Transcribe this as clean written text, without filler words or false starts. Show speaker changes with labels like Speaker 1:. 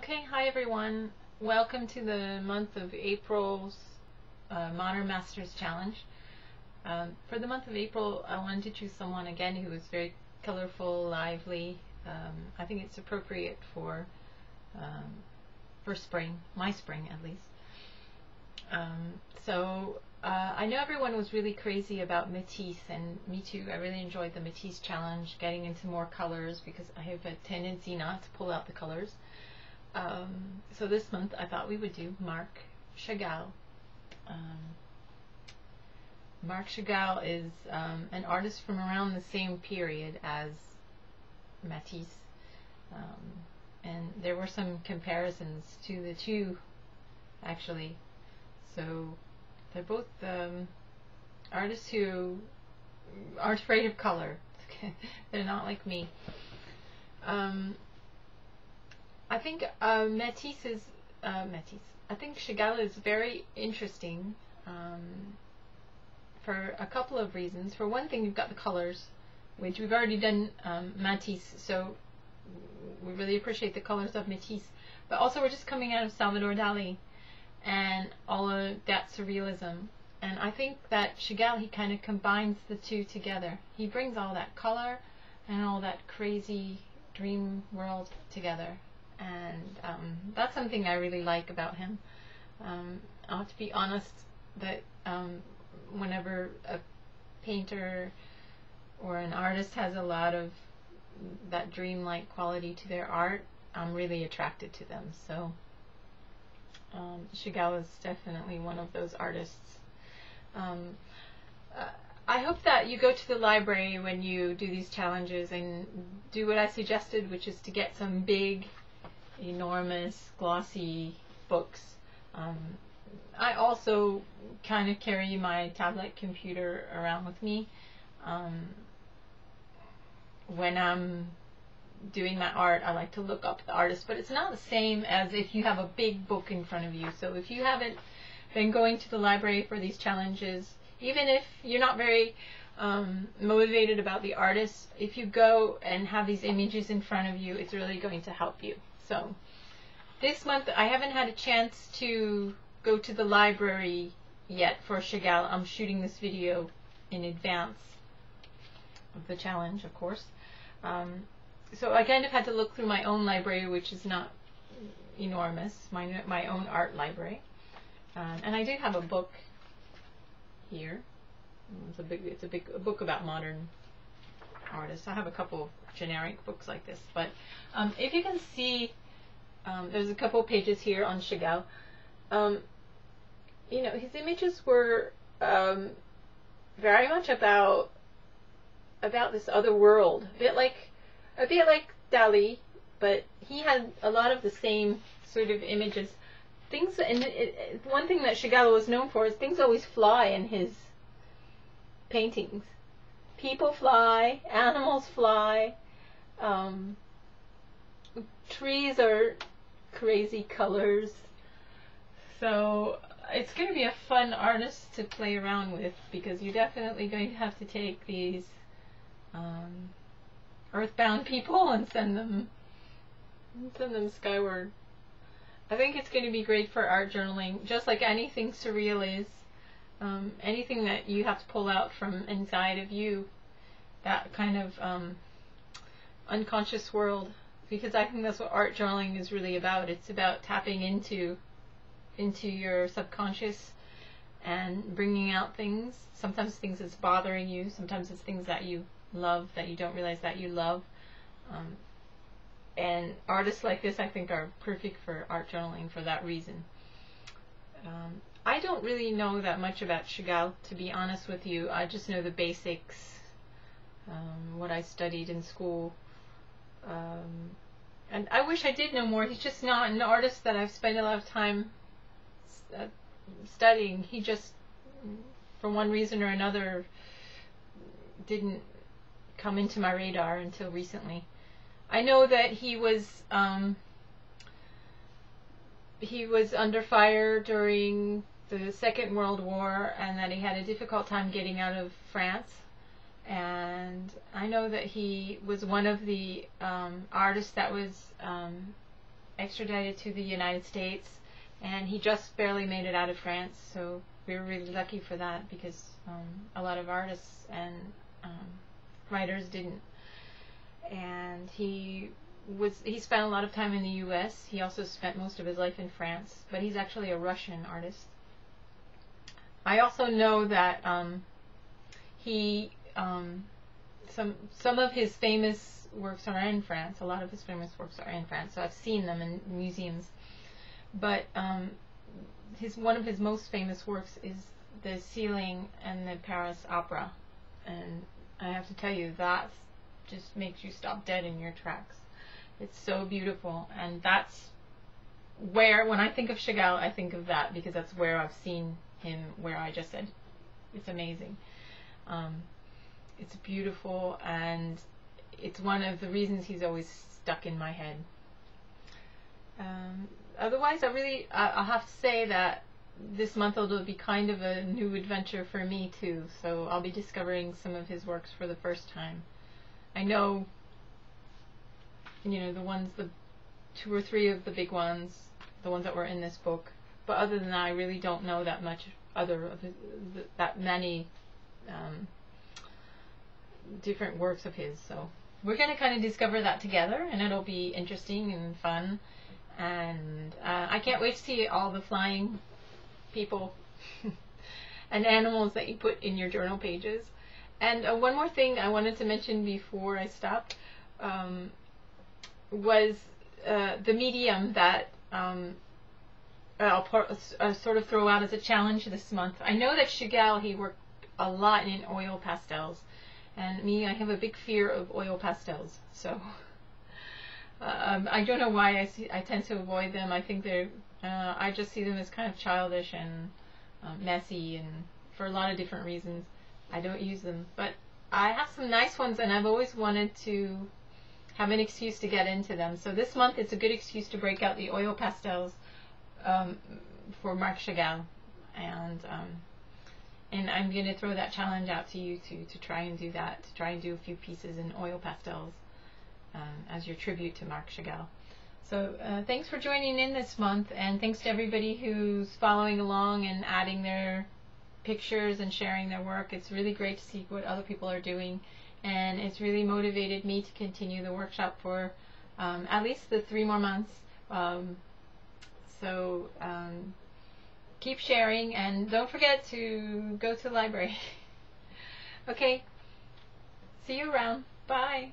Speaker 1: Okay, hi everyone. Welcome to the month of April's Modern Masters Challenge. For the month of April, I wanted to choose someone again who was very colorful, lively. I think it's appropriate for spring, my spring at least. I know everyone was really crazy about Matisse, and me too. I really enjoyed the Matisse challenge, getting into more colors because I have a tendency not to pull out the colors. So this month I thought we would do Marc Chagall. Marc Chagall is an artist from around the same period as Matisse, and there were some comparisons to the two actually. So they're both artists who aren't afraid of color. They're not like me. I think Matisse is I think Chagall is very interesting for a couple of reasons. For one thing, you've got the colors, which we've already done Matisse, so we really appreciate the colors of Matisse. But also, we're just coming out of Salvador Dali and all of that surrealism. And I think that Chagall, he kind of combines the two together. He brings all that color and all that crazy dream world together. And that's something I really like about him. I'll have to be honest that whenever a painter or an artist has a lot of that dreamlike quality to their art, I'm really attracted to them. So Chagall is definitely one of those artists. I hope that you go to the library when you do these challenges and do what I suggested, which is to get some big, enormous, glossy books. I also kind of carry my tablet computer around with me when I'm doing my art. I like to look up the artist, but it's not the same as if you have a big book in front of you. So if you haven't been going to the library for these challenges, even if you're not very motivated about the artist, if you go and have these images in front of you, it's really going to help you. So this month I haven't had a chance to go to the library yet for Chagall. I'm shooting this video in advance of the challenge, of course. So I kind of had to look through my own library, which is not enormous, my own art library. And I do have a book here. It's a book about modern artists. I have a couple of generic books like this, but if you can see, there's a couple of pages here on Chagall. You know, his images were very much about this other world, a bit like Dali, but he had a lot of the same sort of images. Things, and one thing that Chagall was known for is things always fly in his paintings. People fly, animals fly, trees are crazy colors. So it's going to be a fun artist to play around with, because you're definitely going to have to take these earthbound people and send them skyward. I think it's going to be great for art journaling, just like anything surreal is. Anything that you have to pull out from inside of you, that kind of unconscious world, because I think that's what art journaling is really about. It's about tapping into your subconscious and bringing out things. Sometimes things that's bothering you, sometimes it's things that you love that you don't realize that you love. And artists like this, I think, are perfect for art journaling for that reason. I don't really know that much about Chagall, to be honest with you. I just know the basics, what I studied in school. And I wish I did know more. He's just not an artist that I've spent a lot of time studying. He just, for one reason or another, didn't come into my radar until recently. I know that he was under fire during the Second World War, and that he had a difficult time getting out of France. And I know that he was one of the artists that was extradited to the United States, and he just barely made it out of France. So we were really lucky for that, because a lot of artists and writers didn't. And he spent a lot of time in the U.S. He also spent most of his life in France, but he's actually a Russian artist. I also know that some of his famous works are in France. A lot of his famous works are in France, so I've seen them in museums. But one of his most famous works is the ceiling in the Paris Opera, and I have to tell you, that just makes you stop dead in your tracks. It's so beautiful, and that's where, when I think of Chagall, I think of that, because that's where I've seen him, where I just said, it's amazing. It's beautiful, and it's one of the reasons he's always stuck in my head. Otherwise, I'll have to say that this month it'll be kind of a new adventure for me too, so I'll be discovering some of his works for the first time. I know, the 2 or 3 of the big ones, the ones that were in this book, but other than that, I really don't know that much that many different works of his. So we're going to kind of discover that together, and it'll be interesting and fun, and I can't wait to see all the flying people and animals that you put in your journal pages. And one more thing I wanted to mention before I stopped was the medium that I'll sort of throw out as a challenge this month. I know that Chagall, he worked a lot in oil pastels, and me, I have a big fear of oil pastels, so I don't know why I tend to avoid them. I think I just see them as kind of childish and messy, and for a lot of different reasons I don't use them. But I have some nice ones, and I've always wanted to have an excuse to get into them. So this month it's a good excuse to break out the oil pastels for Marc Chagall, and I'm going to throw that challenge out to you to try and do that, to try and do a few pieces in oil pastels as your tribute to Marc Chagall. So thanks for joining in this month, and thanks to everybody who's following along and adding their pictures and sharing their work. It's really great to see what other people are doing, and it's really motivated me to continue the workshop for at least the 3 more months. So keep sharing, and don't forget to go to the library. Okay, see you around. Bye.